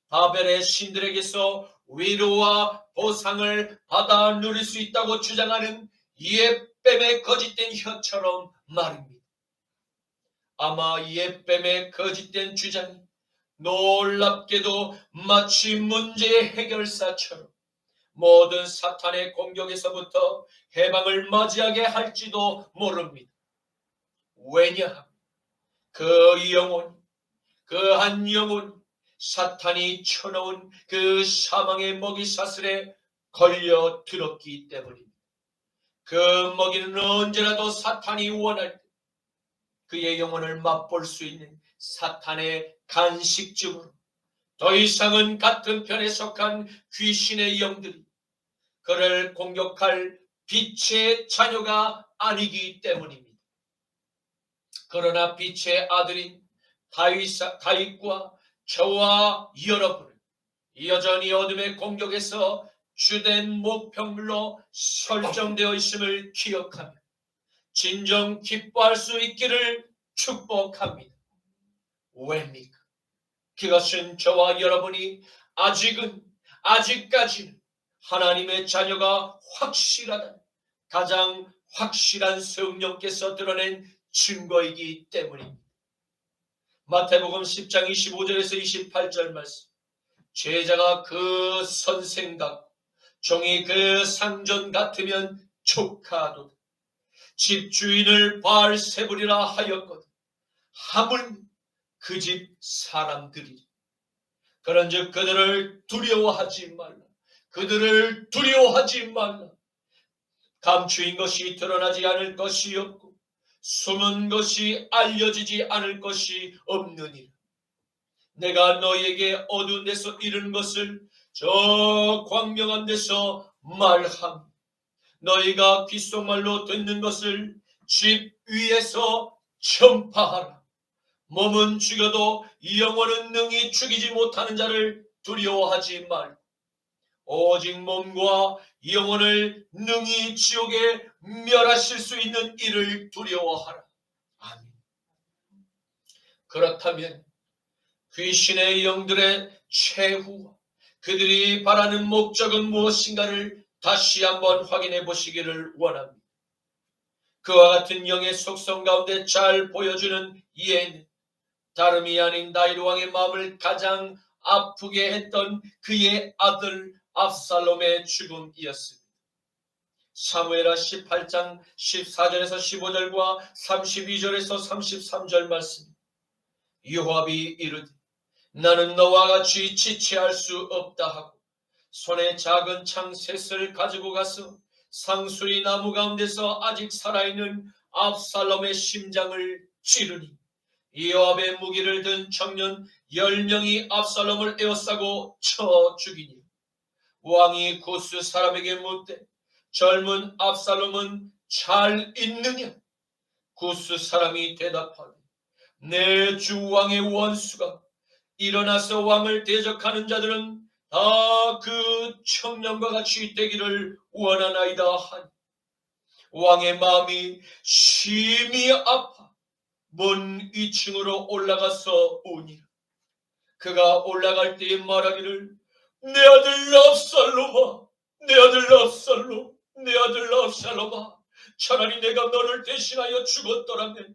바벨의 신들에게서 위로와 보상을 받아 누릴 수 있다고 주장하는 옛뱀의 거짓된 혀처럼 말입니다. 아마 옛뱀의 거짓된 주장이 놀랍게도 마치 문제의 해결사처럼 모든 사탄의 공격에서부터 해방을 맞이하게 할지도 모릅니다. 왜냐하면 그 영혼, 그 한 영혼, 사탄이 쳐놓은 그 사망의 먹이 사슬에 걸려 들었기 때문입니다. 그 먹이는 언제라도 사탄이 원할 때 그의 영혼을 맛볼 수 있는 사탄의 간식증으로 더 이상은 같은 편에 속한 귀신의 영들이 그를 공격할 빛의 자녀가 아니기 때문입니다. 그러나 빛의 아들인 다윗과 저와 여러분은 여전히 어둠의 공격에서 주된 목표물로 설정되어 있음을 기억하며 진정 기뻐할 수 있기를 축복합니다. 왜입니까? 그것은 저와 여러분이 아직까지는 하나님의 자녀가 확실하다, 가장 확실한 성령께서 드러낸 증거이기 때문입니다. 마태복음 10장 25절에서 28절 말씀, 제자가 그 선생 같고 종이 그 상전 같으면 족하도다. 집주인을 바알세불이라 하였거든 하물 그 집 사람들이라. 그런즉 그들을 두려워하지 말라. 그들을 두려워하지 말라. 감추인 것이 드러나지 않을 것이 없고 숨은 것이 알려지지 않을 것이 없느니라. 내가 너희에게 어두운 데서 이르는 것을 저 광명한 데서 말함. 너희가 귓속말로 듣는 것을 집 위에서 전파하라. 몸은 죽여도 영혼은 능히 죽이지 못하는 자를 두려워하지 말고 오직 몸과 영혼을 능히 지옥에 멸하실 수 있는 이를 두려워하라. 아멘. 그렇다면 귀신의 영들의 최후와 그들이 바라는 목적은 무엇인가를 다시 한번 확인해 보시기를 원합니다. 그와 같은 영의 속성 가운데 잘 보여주는 예는 다름이 아닌 다윗 왕의 마음을 가장 아프게 했던 그의 아들 압살롬의 죽음이었습니다. 사무엘하 18장 14절에서 15절과 32절에서 33절 말씀, 요압이 이르되 나는 너와 같이 지체할 수 없다 하고 손에 작은 창 셋을 가지고 가서 상수리 나무 가운데서 아직 살아있는 압살롬의 심장을 찌르니 요압의 무기를 든 청년 10명이 압살롬을 에워싸고 쳐 죽이니 왕이 구스 사람에게 묻되 젊은 압살롬은 잘 있느냐? 구스 사람이 대답하되 내 주 왕의 원수가 일어나서 왕을 대적하는 자들은 다 그 청년과 같이 되기를 원하나이다 하니 왕의 마음이 심히 아파 먼 2층으로 올라가서 오니라. 그가 올라갈 때에 말하기를 내 아들 압살롬아, 내 아들 압살롬, 내 아들 압살롬아, 차라리 내가 너를 대신하여 죽었더라면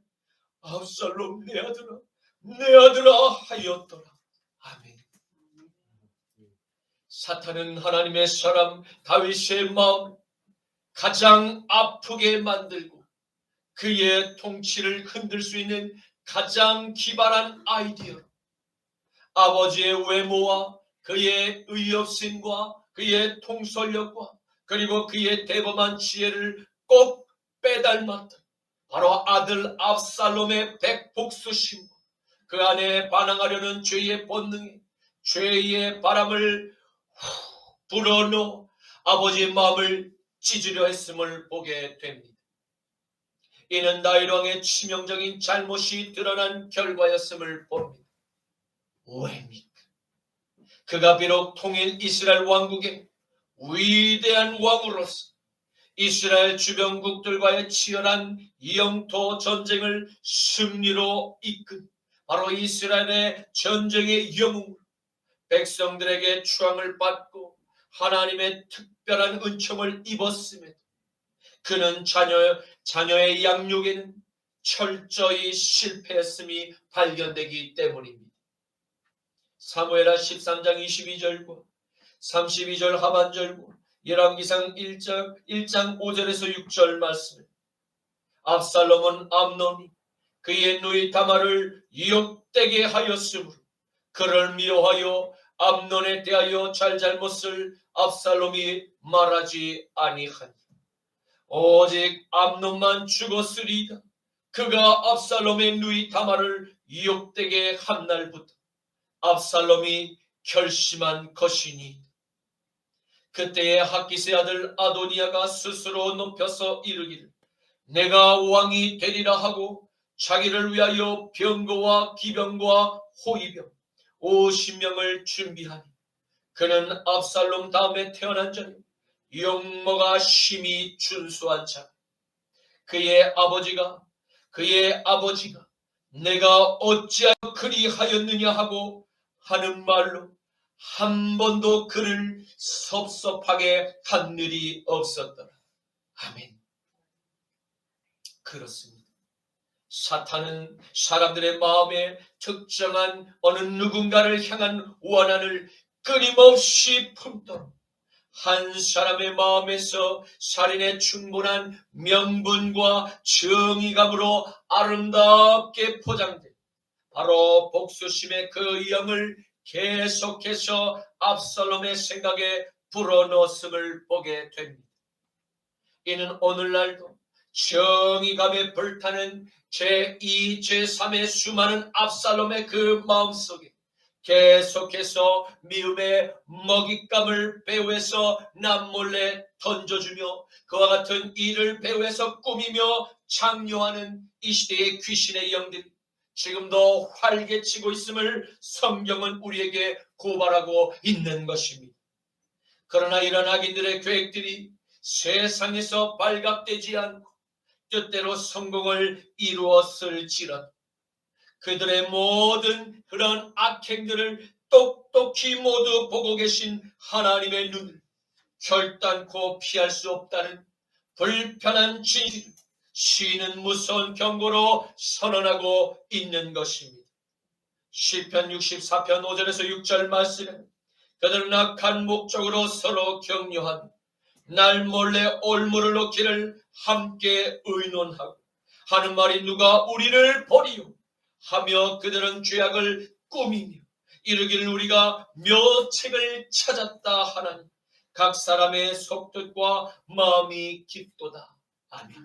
압살롬 내 아들아 하였더라. 아멘. 사탄은 하나님의 사람 다윗의 마음을 가장 아프게 만들고 그의 통치를 흔들 수 있는 가장 기발한 아이디어로 아버지의 외모와 그의 의협심과 그의 통솔력과 그리고 그의 대범한 지혜를 꼭 빼닮았던 바로 아들 압살롬의 백복수심과 그 안에 반항하려는 죄의 본능에 죄의 바람을 불어넣어 아버지의 마음을 찢으려 했음을 보게 됩니다. 이는 다윗 왕의 치명적인 잘못이 드러난 결과였음을 봅니다. 왜입니까? 그가 비록 통일 이스라엘 왕국의 위대한 왕으로서 이스라엘 주변국들과의 치열한 영토 전쟁을 승리로 이끈 바로 이스라엘의 전쟁의 영웅으로 백성들에게 추앙을 받고 하나님의 특별한 은총을 입었음에도 그는 자녀의 양육에는 철저히 실패했음이 발견되기 때문입니다. 사무엘하 13장 22절과 32절 하반절과 열왕기상 1장 5절에서 6절 말씀에 압살롬은 암논이 그의 누이 다말을 유혹되게 하였으므로 그를 미워하여 암논에 대하여 잘잘못을 압살롬이 말하지 아니하니 오직 암논만 죽었으리이다. 그가 압살롬의 누이 다말을 유혹되게 한 날부터 압살롬이 결심한 것이니 그때에 학기스의 아들 아도니아가 스스로 높여서 이르기를 내가 왕이 되리라 하고 자기를 위하여 병거와 기병과 호위병 50명을 준비하니 그는 압살롬 다음에 태어난 자니 용모가 심히 준수한 자 그의 아버지가 내가 어찌하여 그리하였느냐 하고 하는 말로 한 번도 그를 섭섭하게 한 일이 없었더라. 아멘. 그렇습니다. 사탄은 사람들의 마음에 특정한 어느 누군가를 향한 원한을 끊임없이 품도록 한 사람의 마음에서 살인의 충분한 명분과 정의감으로 아름답게 포장된 바로 복수심의 그 영을 계속해서 압살롬의 생각에 불어넣었음을 보게 됩니다. 이는 오늘날도 정의감에 불타는 제2, 제3의 수많은 압살롬의 그 마음속에 계속해서 미움의 먹잇감을 배후에서 남몰래 던져주며 그와 같은 일을 배후에서 꾸미며 창조하는 이 시대의 귀신의 영들이 지금도 활개치고 있음을 성경은 우리에게 고발하고 있는 것입니다. 그러나 이런 악인들의 계획들이 세상에서 발각되지 않고 뜻대로 성공을 이루었을지라도 그들의 모든 그런 악행들을 똑똑히 모두 보고 계신 하나님의 눈을 결단코 피할 수 없다는 불편한 진실을 시인은 무서운 경고로 선언하고 있는 것입니다. 시편 64편 5절에서 6절 말씀에 그들은 악한 목적으로 서로 격려하며 날 몰래 올무를 놓기를 함께 의논하고 하는 말이 누가 우리를 버리요 하며 그들은 죄악을 꾸미며 이르기를 우리가 묘책을 찾았다 하나니 각 사람의 속뜻과 마음이 깊도다. 아멘.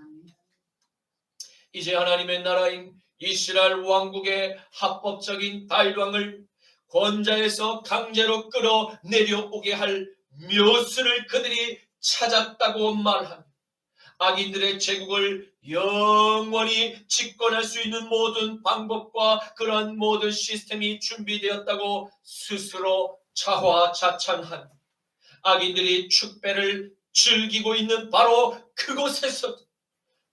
이제 하나님의 나라인 이스라엘 왕국의 합법적인 다윗 왕을 권좌에서 강제로 끌어내려오게 할 묘수를 그들이 찾았다고 말하며 악인들의 제국을 영원히 집권할 수 있는 모든 방법과 그러한 모든 시스템이 준비되었다고 스스로 자화자찬한 악인들이 축배를 즐기고 있는 바로 그곳에서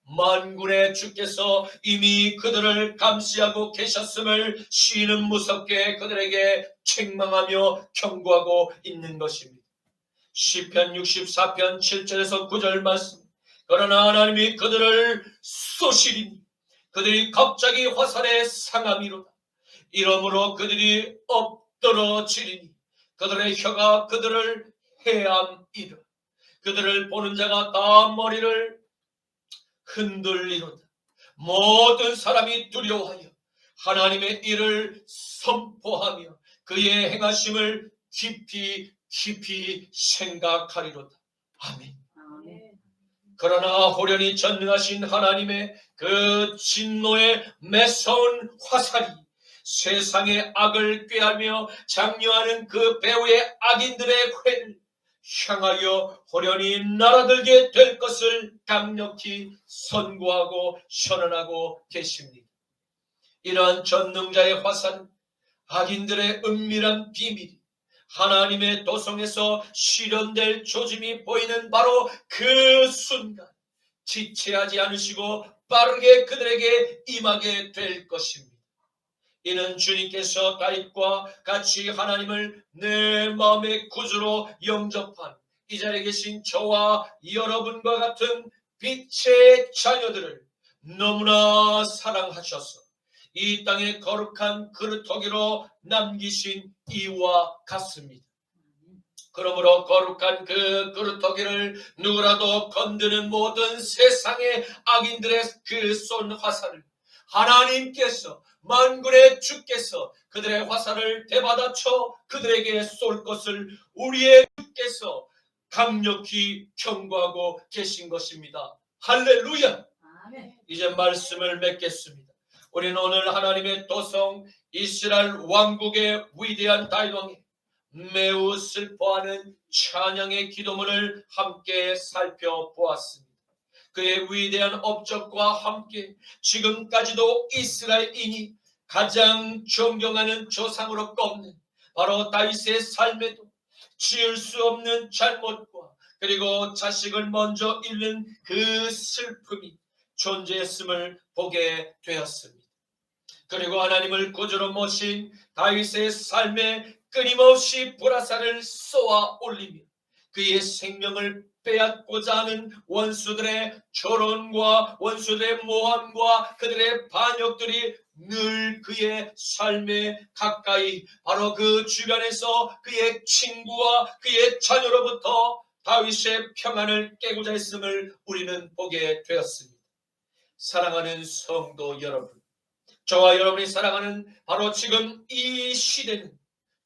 만군의 주께서 이미 그들을 감시하고 계셨음을 시인은 무섭게 그들에게 책망하며 경고하고 있는 것입니다. 시편 64편 7절에서 9절 말씀 그러나 하나님이 그들을 쏘시리니 그들이 갑자기 화살에 상함이로다. 이러므로 그들이 엎드러지리니 그들의 혀가 그들을 해함이라. 그들을 보는 자가 다 머리를 흔들리로다. 모든 사람이 두려워하여 하나님의 일을 선포하며 그의 행하심을 깊이 생각하리로다. 아멘. 그러나 호련히 전능하신 하나님의 그 진노의 매서운 화살이 세상의 악을 꾀하며 장려하는 그 배후의 악인들의 회를 향하여 호련히 날아들게 될 것을 강력히 선고하고 선언하고 계십니다. 이러한 전능자의 화살은 악인들의 은밀한 비밀이 하나님의 도성에서 실현될 조짐이 보이는 바로 그 순간 지체하지 않으시고 빠르게 그들에게 임하게 될 것입니다. 이는 주님께서 다윗과 같이 하나님을 내 마음의 구주로 영접한 이 자리에 계신 저와 여러분과 같은 빛의 자녀들을 너무나 사랑하셔서 이 땅에 거룩한 그루터기로 남기신 이와 같습니다. 그러므로 거룩한 그 그루터기를 누구라도 건드는 모든 세상의 악인들의 그 쏜 화살을 하나님께서 만군의 주께서 그들의 화살을 되받아쳐 그들에게 쏠 것을 우리의 주께서 강력히 경고하고 계신 것입니다. 할렐루야. 이제 말씀을 맺겠습니다. 우리는 오늘 하나님의 도성 이스라엘 왕국의 위대한 다윗왕이 매우 슬퍼하는 찬양의 기도문을 함께 살펴보았습니다. 그의 위대한 업적과 함께 지금까지도 이스라엘인이 가장 존경하는 조상으로 꼽는 바로 다윗의 삶에도 지을 수 없는 잘못과 그리고 자식을 먼저 잃는 그 슬픔이 존재했음을 보게 되었습니다. 그리고 하나님을 구주로 모신 다윗의 삶에 끊임없이 불화살을 쏘아 올리며 그의 생명을 빼앗고자 하는 원수들의 조롱과 원수들의 모함과 그들의 반역들이 늘 그의 삶에 가까이 바로 그 주변에서 그의 친구와 그의 자녀로부터 다윗의 평안을 깨고자 했음을 우리는 보게 되었습니다. 사랑하는 성도 여러분, 저와 여러분이 사랑하는 바로 지금 이 시대는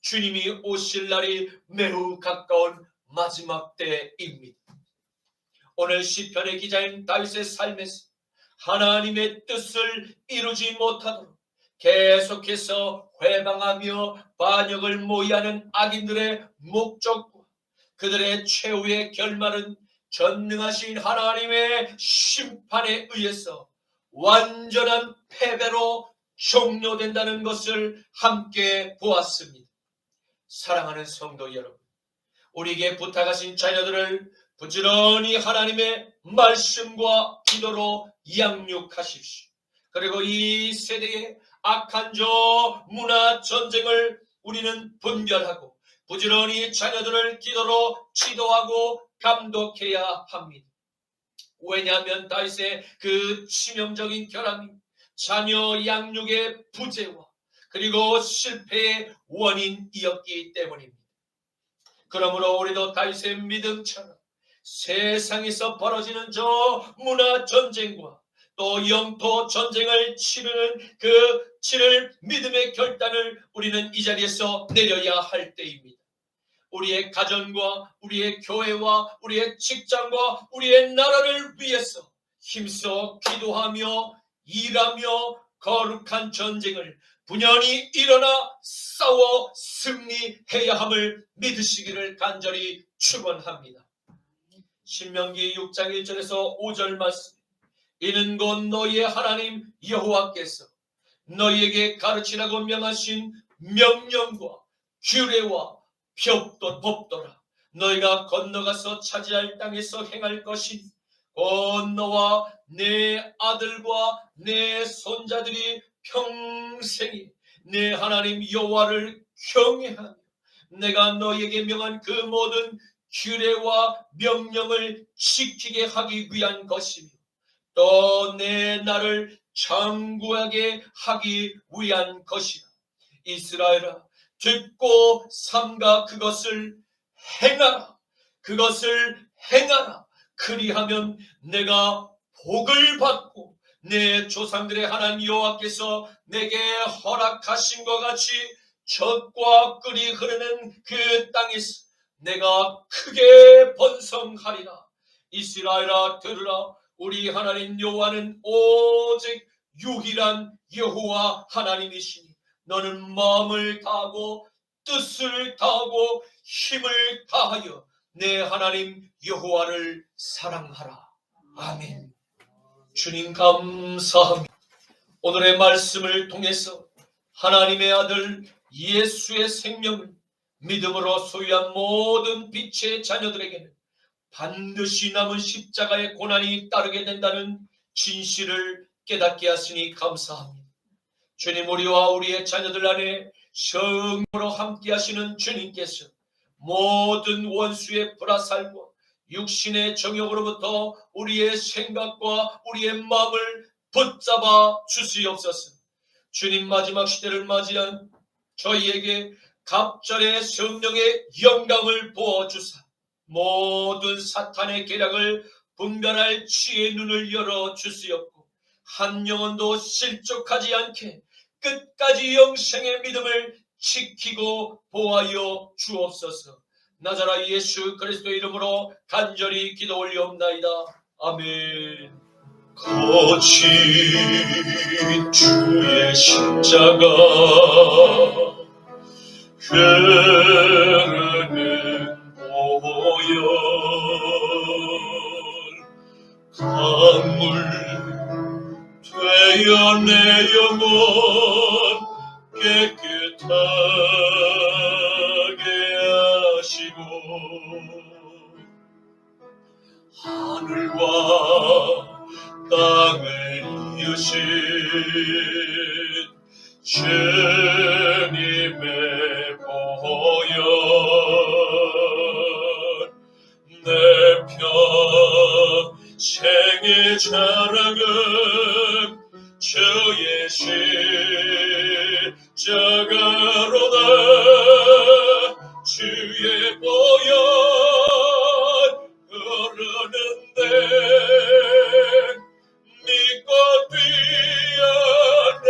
주님이 오실 날이 매우 가까운 마지막 때입니다. 오늘 시편의 기자인 다윗의 삶에서 하나님의 뜻을 이루지 못하도록 계속해서 회방하며 반역을 모의하는 악인들의 목적과 그들의 최후의 결말은 전능하신 하나님의 심판에 의해서 완전한 패배로 종료된다는 것을 함께 보았습니다. 사랑하는 성도 여러분, 우리에게 부탁하신 자녀들을 부지런히 하나님의 말씀과 기도로 양육하십시오. 그리고 이 세대의 악한 저 문화 전쟁을 우리는 분별하고 부지런히 자녀들을 기도로 지도하고 감독해야 합니다. 왜냐하면 다윗의 그 치명적인 결함이 자녀 양육의 부재와 그리고 실패의 원인이었기 때문입니다. 그러므로 우리도 다윗의 믿음처럼 세상에서 벌어지는 저 문화 전쟁과 또 영토 전쟁을 치를 믿음의 결단을 우리는 이 자리에서 내려야 할 때입니다. 우리의 가정과 우리의 교회와 우리의 직장과 우리의 나라를 위해서 힘써 기도하며 일하며 거룩한 전쟁을 분연히 일어나 싸워 승리해야 함을 믿으시기를 간절히 축원합니다. 신명기 6장 1절에서 5절 말씀, 이는 곧 너희의 하나님 여호와께서 너희에게 가르치라고 명하신 명령과 규례와 법도라. 너희가 건너가서 차지할 땅에서 행할 것이니 곧 너와 내 아들과 내 손자들이 평생이 내 하나님 여호와를 경외하며 내가 너희에게 명한 그 모든 규례와 명령을 지키게 하기 위한 것이며 또 내 나를 장구하게 하기 위한 것이라. 이스라엘아, 듣고 삼가 그것을 행하라. 그것을 행하라. 그리하면 내가 복을 받고 내 조상들의 하나님 여호와께서 내게 허락하신 것 같이 젖과 꿀이 흐르는 그 땅에서 내가 크게 번성하리라. 이스라엘아 들으라. 우리 하나님 여호와는 오직 유일한 여호와 하나님이시니 너는 마음을 다하고 뜻을 다하고 힘을 다하여 내 하나님 여호와를 사랑하라. 아멘. 주님 감사합니다. 오늘의 말씀을 통해서 하나님의 아들 예수의 생명을 믿음으로 소유한 모든 빛의 자녀들에게는 반드시 남은 십자가의 고난이 따르게 된다는 진실을 깨닫게 하시니 감사합니다. 주님, 우리와 우리의 자녀들 안에 성령으로 함께 하시는 주님께서 모든 원수의 불화살과 육신의 정욕으로부터 우리의 생각과 우리의 마음을 붙잡아 주시옵소서. 주님, 마지막 시대를 맞이한 저희에게 갑절의 성령의 영감을 부어주사 모든 사탄의 계략을 분별할 지혜의 눈을 열어 주시옵고 한 영혼도 실족하지 않게 끝까지 영생의 믿음을 지키고 보호하여 주옵소서. 나자라 예수 그리스도의 이름으로 간절히 기도 올리옵나이다. 아멘. 거친 주의 십자가 흐르는 보혈 강물 되어 내 영혼 깨끗하게 하시고 하늘과 땅을 이으신 주님의 보혈 내 평생의 자랑은 주의 십자가로다. 주의 보혈 흐르는데 믿고 뛰어나가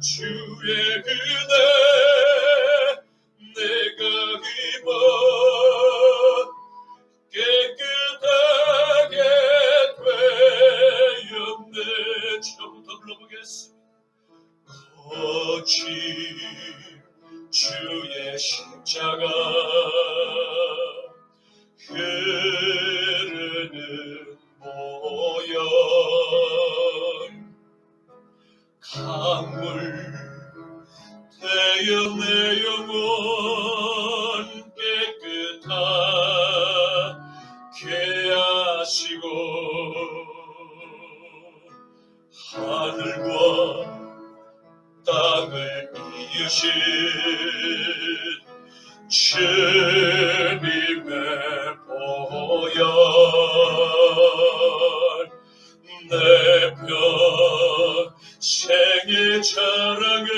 주의 은혜 내가 입어 깨끗하게 되었네. 처음부터 불러보겠습니다. 거친 주의 십자가 흐르는 보혈 강물 되어 내 영혼 깨끗하게 하시고 하늘과 땅을 이으신 주님의 보혈 내 평생의 자랑은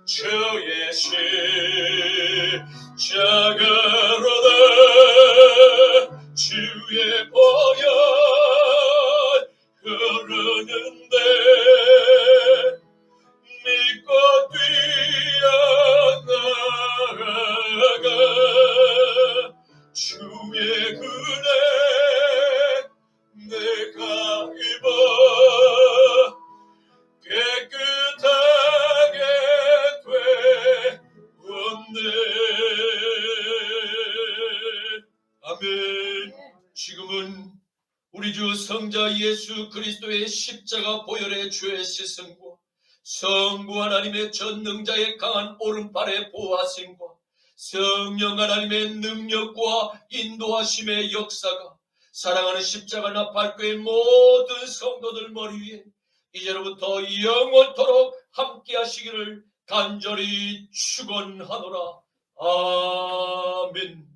주의 십자가로다. 주의 보혈 흐르는데 믿고 뛰어나가 주의 은혜 내가 입어 깨끗하게 되었네. 아멘. 지금은 우리 주 성자 예수 그리스도의 십자가 보혈의 죄의 씻음과 성부 하나님의 전능자의 강한 오른팔의 보호하심과 성령 하나님의 능력과 인도하심의 역사가 사랑하는 십자가 나팔교의 모든 성도들 머리 위에 이제로부터 영원토록 함께 하시기를 간절히 축원하노라. 아멘.